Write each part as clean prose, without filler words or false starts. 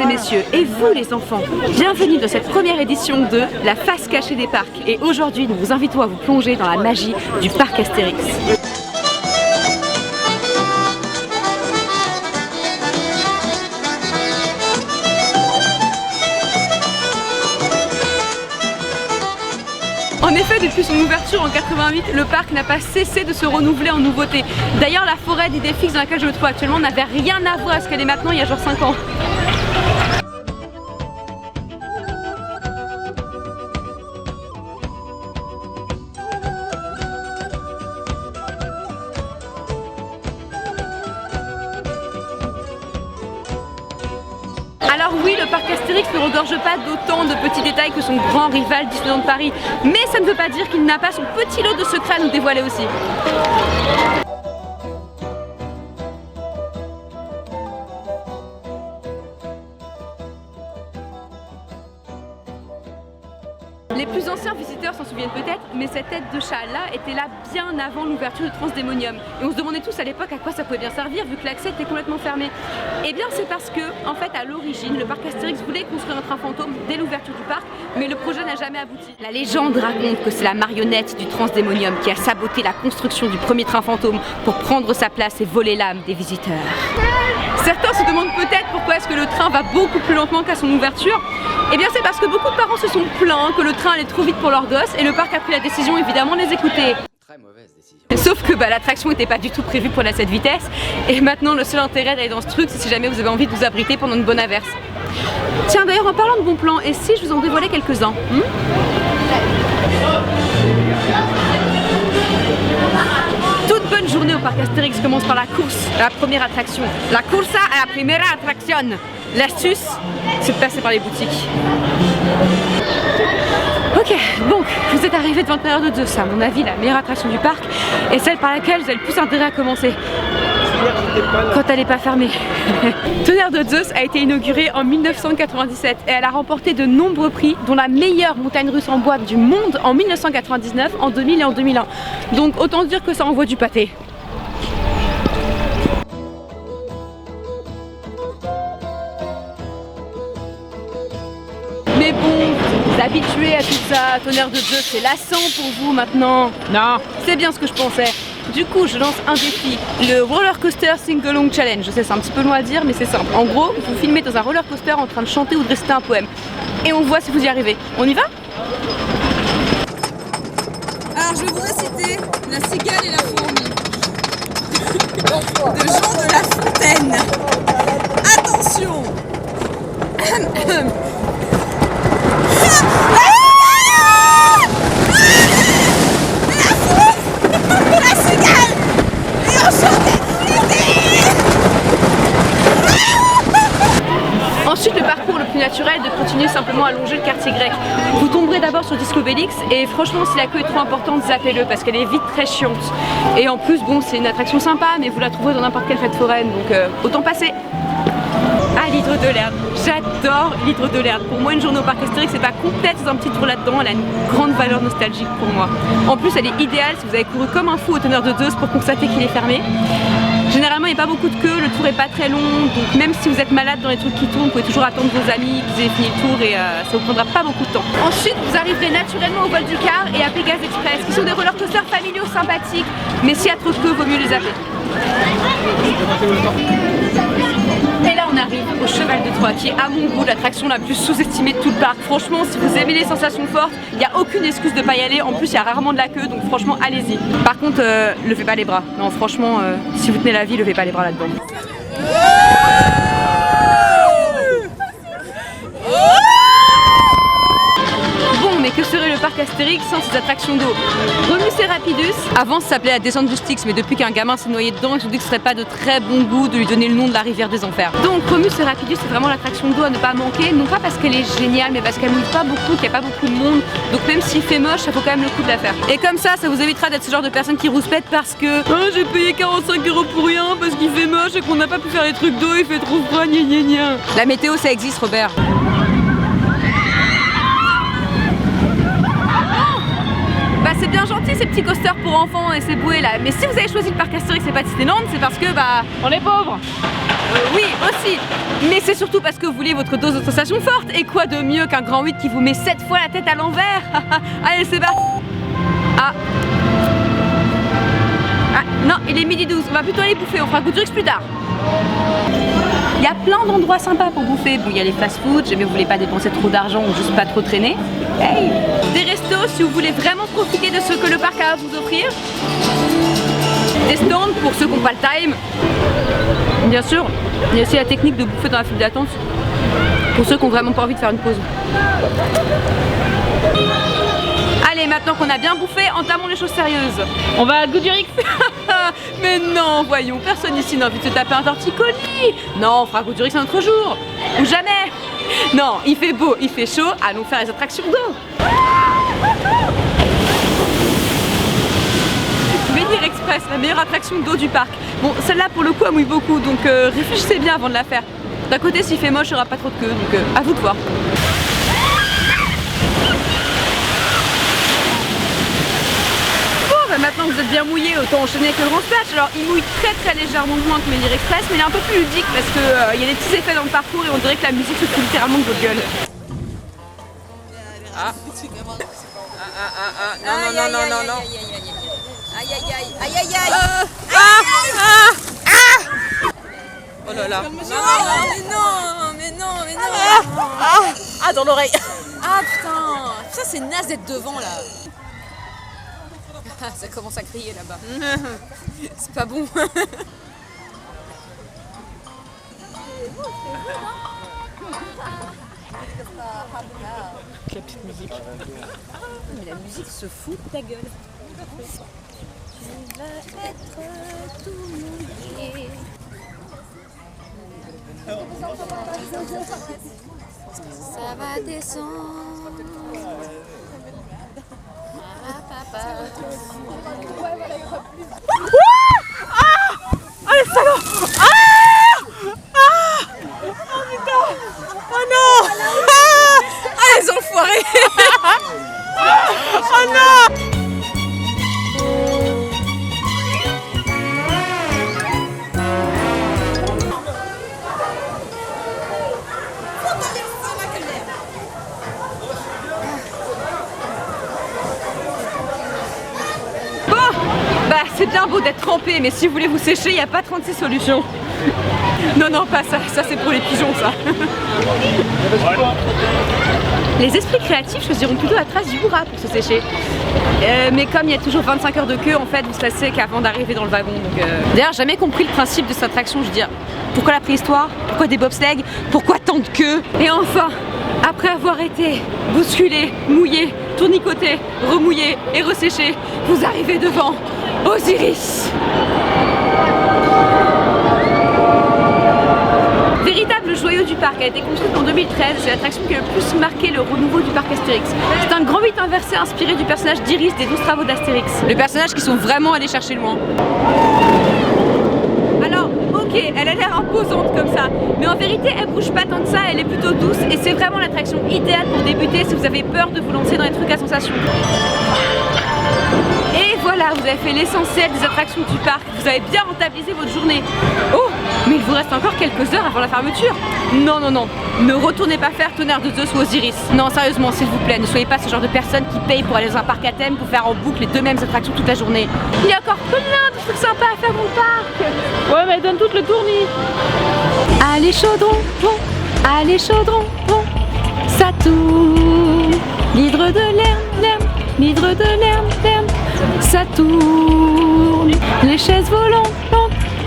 et messieurs, et vous les enfants, bienvenue dans cette première édition de La face cachée des parcs. Et aujourd'hui, nous vous invitons à vous plonger dans la magie du parc Astérix. En effet, depuis son ouverture en 88, le parc n'a pas cessé de se renouveler en nouveautés. D'ailleurs, la forêt d'Idéfix dans laquelle je me trouve actuellement n'avait rien à voir à ce qu'elle est maintenant il y a genre 5 ans. Alors oui, le parc Astérix ne regorge pas d'autant de petits détails que son grand rival Disneyland Paris, mais ça ne veut pas dire qu'il n'a pas son petit lot de secrets à nous dévoiler aussi. Les plus anciens visiteurs s'en souviennent peut-être, mais cette tête de chat là était là bien avant l'ouverture du Transdémonium. Et on se demandait tous à l'époque à quoi ça pouvait bien servir vu que l'accès était complètement fermé. Et bien c'est parce que, en fait, à l'origine, le parc Astérix voulait construire un train fantôme dès l'ouverture du parc, mais le projet n'a jamais abouti. La légende raconte que c'est la marionnette du Transdémonium qui a saboté la construction du premier train fantôme pour prendre sa place et voler l'âme des visiteurs. Certains se demandent peut-être pourquoi est-ce que le train va beaucoup plus lentement qu'à son ouverture. Eh bien c'est parce que beaucoup de parents se sont plaints que le train allait trop vite pour leurs gosses et le parc a pris la décision évidemment de les écouter. Très mauvaise décision. Sauf que l'attraction n'était pas du tout prévue pour aller à cette vitesse et maintenant le seul intérêt d'aller dans ce truc c'est si jamais vous avez envie de vous abriter pendant une bonne averse. Tiens d'ailleurs en parlant de bons plans, et si je vous en dévoilais quelques-uns Toute bonne journée au parc Astérix commence par la course, la première attraction. La cursa a la primera attraction. L'astuce, c'est de passer par les boutiques. Ok, donc vous êtes arrivé devant le Tonnerre de Zeus, à mon avis la meilleure attraction du parc et celle par laquelle vous avez le plus intérêt à commencer. Quand elle n'est pas fermée. Tonnerre de Zeus a été inaugurée en 1997 et elle a remporté de nombreux prix, dont la meilleure montagne russe en bois du monde en 1999, en 2000 et en 2001. Donc autant dire que ça envoie du pâté. Mais bon, vous êtes habitués à tout ça, Tonnerre de Zeus, c'est lassant pour vous maintenant. Non, c'est bien ce que je pensais. Du coup, je lance un défi, le Roller Coaster Sing-Along Challenge. Je sais, c'est un petit peu loin à dire, mais c'est simple. En gros, vous filmez dans un roller coaster en train de chanter ou de réciter un poème. Et on voit si vous y arrivez. On y va? Alors, je voudrais citer La cigale et la fourmi de Jean de La Fontaine. Attention! Ensuite, le parcours le plus naturel est de continuer simplement à longer le quartier grec. Vous tomberez d'abord sur Discobélix et franchement, si la queue est trop importante, zappez-le parce qu'elle est vite très chiante. Et en plus, bon, c'est une attraction sympa, mais vous la trouverez dans n'importe quelle fête foraine, donc autant passer. Ah, l'hydre de l'herbe, j'adore l'hydre de l'herbe. Pour moi, une journée au parc Astérix, c'est pas complète sans un petit tour là-dedans, elle a une grande valeur nostalgique pour moi. En plus, elle est idéale si vous avez couru comme un fou au Tonnerre de Zeus pour constater qu'il est fermé. Généralement, il n'y a pas beaucoup de queue, le tour est pas très long, donc même si vous êtes malade dans les trucs qui tournent, vous pouvez toujours attendre vos amis, que vous ayez fini le tour et ça vous prendra pas beaucoup de temps. Ensuite, vous arriverez naturellement au vol du car et à Pégase Express, qui sont des roller coasters familiaux sympathiques, mais s'il y a trop de queue, vaut mieux les zapper. Et là on arrive au Cheval de Troie qui est à mon goût l'attraction la plus sous-estimée de tout le parc. Franchement si vous aimez les sensations fortes, il n'y a aucune excuse de ne pas y aller. En plus il y a rarement de la queue donc franchement allez-y. Par contre levez pas les bras. Non franchement si vous tenez la vie levez pas les bras là-dedans. Mais que serait le parc Astérix sans ses attractions d'eau? Remus et Rapidus, avant ça s'appelait la descente du Styx, mais depuis qu'un gamin s'est noyé dedans, ils ont dit que ce serait pas de très bon goût de lui donner le nom de la rivière des enfers. Donc Remus et Rapidus c'est vraiment l'attraction d'eau à ne pas manquer, non pas parce qu'elle est géniale, mais parce qu'elle mouille pas beaucoup, qu'il n'y a pas beaucoup de monde, donc même s'il fait moche, ça vaut quand même le coup de la faire. Et comme ça vous évitera d'être ce genre de personne qui rouspète parce que oh, j'ai payé 45 € pour rien parce qu'il fait moche et qu'on n'a pas pu faire les trucs d'eau, il fait trop froid, gna gna gna. La météo ça existe Robert. Bah c'est bien gentil ces petits coasters pour enfants et ces bouées là, mais si vous avez choisi le parc Astérix et pas Disneyland, c'est parce que bah on est pauvres. Oui aussi, mais c'est surtout parce que vous voulez votre dose de sensation forte, et quoi de mieux qu'un grand 8 qui vous met 7 fois la tête à l'envers. Allez c'est parti. Ah non, il est midi 12, on va plutôt aller bouffer, on fera Goudurix plus tard. Il y a plein d'endroits sympas pour bouffer. Bon, il y a les fast-food, jamais vous voulez pas dépenser trop d'argent ou juste pas trop traîner. Hey. Des restos si vous voulez vraiment profiter de ce que le parc a à vous offrir. Des stands pour ceux qui n'ont pas le time. Bien sûr, il y a aussi la technique de bouffer dans la file d'attente pour ceux qui n'ont vraiment pas envie de faire une pause. Allez, maintenant qu'on a bien bouffé, entamons les choses sérieuses. On va à Goudurix. Mais non, voyons, personne ici n'a envie de se taper un torticolis. Non, on fera Goudurix un autre jour. Ou jamais. Non, il fait beau, il fait chaud, allons faire les attractions d'eau. Menhir Express, la meilleure attraction d'eau du parc. Bon, celle-là pour le coup elle mouille beaucoup, donc réfléchissez bien avant de la faire. D'un côté, s'il fait moche, il n'y aura pas trop de queue, donc à vous de voir. Maintenant que vous êtes bien mouillé, autant enchaîner avec le grand splash. Alors il mouille très légèrement moins que Menhir Express, mais il est un peu plus ludique parce que y a des petits effets dans le parcours et on dirait que la musique se fout littéralement de votre gueule. Ah. Non. Aïe. Oh là là. Mais non. Ah, dans l'oreille. Ah putain, ça c'est naze d'être devant là. Ah, ça commence à crier là-bas. C'est pas bon. La petite musique. Mais la musique se fout de ta gueule. Tu vas être tout mouillé. Ça va descendre. Ah les salauds! Oh putain! Oh non! Ah les enfoirés! Oh non! C'est bien beau d'être trempé, mais si vous voulez vous sécher, il n'y a pas 36 solutions. Non, pas ça, ça c'est pour les pigeons ça. Les esprits créatifs choisiront plutôt la trace du hurrah pour se sécher. Mais comme il y a toujours 25 heures de queue, en fait, vous serez sec avant d'arriver dans le wagon. D'ailleurs, jamais compris le principe de cette attraction, je veux dire. Pourquoi la préhistoire? Pourquoi des bobsleighs? Pourquoi tant de queues? Et enfin, après avoir été bousculé, mouillé, tournicoté, remouillé et resséché, vous arrivez devant Osiris. Véritable joyau du parc, a été construite en 2013, c'est l'attraction qui a le plus marqué le renouveau du parc Astérix. C'est un grand 8 inversé inspiré du personnage d'Iris des 12 travaux d'Astérix. Les personnages qui sont vraiment allés chercher loin. Alors, ok, elle a l'air imposante comme ça, mais en vérité elle bouge pas tant que ça, elle est plutôt douce et c'est vraiment l'attraction idéale pour débuter si vous avez peur de vous lancer dans les trucs à sensation. Et voilà, vous avez fait l'essentiel des attractions du parc, vous avez bien rentabilisé votre journée. Oh, mais il vous reste encore quelques heures avant la fermeture. Non, ne retournez pas faire Tonnerre de Zeus ou Osiris. Non, sérieusement, s'il vous plaît, ne soyez pas ce genre de personne qui paye pour aller dans un parc à thème pour faire en boucle les deux mêmes attractions toute la journée. Il y a encore plein de trucs sympas à faire dans le parc. Ouais, mais donne tout le tournis. Allez chaudron, bon, allez chaudron, bon, ça tourne. L'hydre de l'herbe, l'hydre de l'herbe, ça tourne. Les chaises volantes,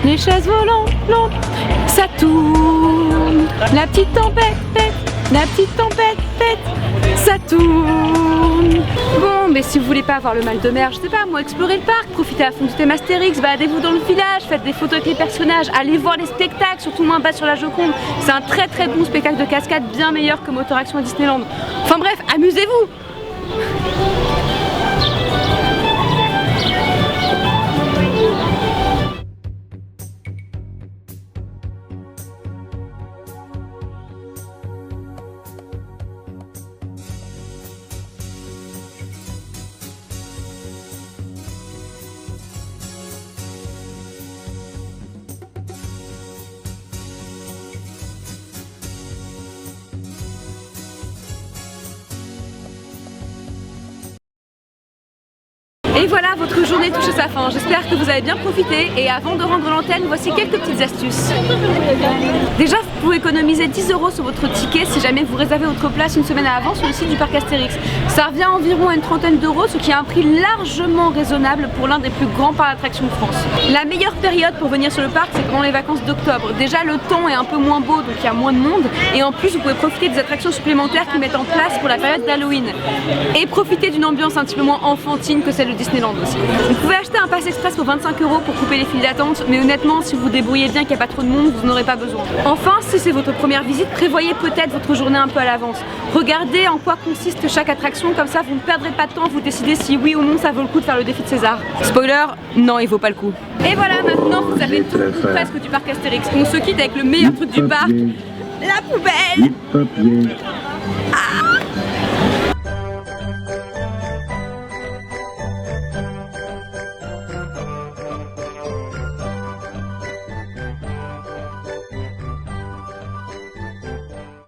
les chaises volantes, ça tourne. La petite tempête, la petite tempête, ça tourne. Bon, mais si vous voulez pas avoir le mal de mer, je sais pas moi, explorez le parc, profitez à fond du thème Astérix, baladez-vous dans le village, faites des photos avec les personnages, allez voir les spectacles, surtout moins bas sur la Joconde. C'est un très bon spectacle de cascade, bien meilleur que Motor Action à Disneyland. Enfin bref, amusez-vous. Et voilà, votre journée touche à sa fin. J'espère que vous avez bien profité. Et avant de rendre l'antenne, voici quelques petites astuces. Déjà, vous pouvez économiser 10 € sur votre ticket si jamais vous réservez votre place une semaine à l'avance sur le site du parc Astérix. Ça revient environ à une trentaine d'euros, ce qui est un prix largement raisonnable pour l'un des plus grands parcs d'attractions de France. La meilleure période pour venir sur le parc, c'est pendant les vacances d'octobre. Déjà, le temps est un peu moins beau, donc il y a moins de monde. Et en plus, vous pouvez profiter des attractions supplémentaires qu'ils mettent en place pour la période d'Halloween. Et profiter d'une ambiance un petit peu moins enfantine que celle de Disneyland aussi. Vous pouvez acheter un pass express pour 25 € pour couper les files d'attente, mais honnêtement, si vous vous débrouillez bien, qu'il n'y a pas trop de monde, vous n'en aurez pas besoin. Enfin, si c'est votre première visite, prévoyez peut-être votre journée un peu à l'avance. Regardez en quoi consiste chaque attraction, comme ça vous ne perdrez pas de temps, vous décidez si oui ou non ça vaut le coup de faire le défi de César. Spoiler, non, il vaut pas le coup. Et voilà, maintenant vous avez tout ou presque du parc Astérix. On se quitte avec le meilleur truc du parc, la poubelle. Ah